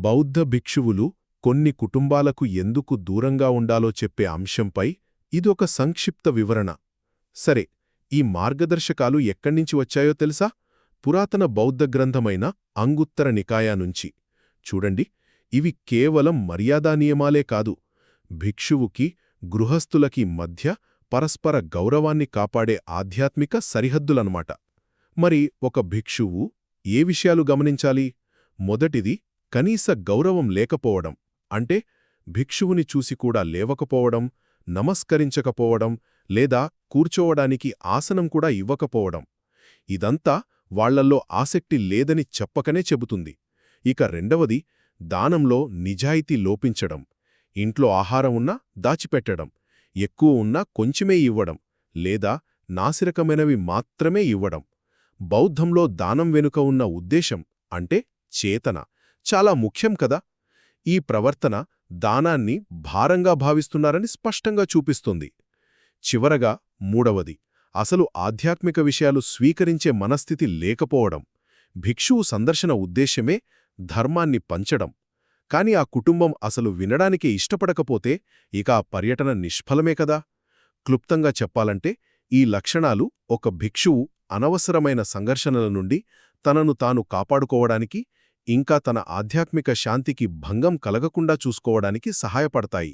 బౌద్ధ భిక్షువులు కొన్ని కుటుంబాలకు ఎందుకు దూరంగా ఉండాలో చెప్పే అంశంపై ఇదొక సంక్షిప్త వివరణ. సరే, ఈ మార్గదర్శకాలు ఎక్కడ్నించి వచ్చాయో తెలుసా? పురాతన బౌద్ధ గ్రంథమైన అంగుత్తర నికాయా నుంచి. చూడండి, ఇవి కేవలం మర్యాదా నియమాలే కాదు, భిక్షువుకి, గృహస్థులకి మధ్య పరస్పర గౌరవాన్ని కాపాడే ఆధ్యాత్మిక సరిహద్దులన్నమాట. మరి ఒక భిక్షువు ఏ విషయాలు గమనించాలి? మొదటిది, కనీస గౌరవం లేకపోవడం. అంటే భిక్షువుని చూసి కూడా లేవకపోవడం, నమస్కరించకపోవడం, లేదా కూర్చోవడానికి ఆసనం కూడా ఇవ్వకపోవడం. ఇదంతా వాళ్లల్లో ఆసక్తి లేదని చెప్పకనే చెబుతుంది. ఇక రెండవది, దానంలో నిజాయితీ లోపించడం. ఇంట్లో ఆహారం ఉన్నా దాచిపెట్టడం, ఎక్కువ ఉన్నా కొంచెమే ఇవ్వడం, లేదా నాసిరకమైనవి మాత్రమే ఇవ్వడం. బౌద్ధంలో దానం వెనుక ఉన్న ఉద్దేశం అంటే చేతన చాలా ముఖ్యం కదా. ఈ ప్రవర్తన దానాన్ని భారంగా భావిస్తున్నారని స్పష్టంగా చూపిస్తుంది. చివరగా మూడవది, అసలు ఆధ్యాత్మిక విషయాలు స్వీకరించే మనస్థితి లేకపోవడం. భిక్షువు సందర్శన ఉద్దేశ్యమే ధర్మాన్ని పంచడం. కాని ఆ కుటుంబం అసలు వినడానికే ఇష్టపడకపోతే ఇక ఆ పర్యటన నిష్ఫలమే కదా. క్లుప్తంగా చెప్పాలంటే, ఈ లక్షణాలు ఒక భిక్షువు అనవసరమైన సంఘర్షణల నుండి తనను తాను కాపాడుకోవడానికి, ఇంకా తన ఆధ్యాత్మిక శాంతికి భంగం కలగకుండా చూసుకోవడానికి సహాయపడతాయి.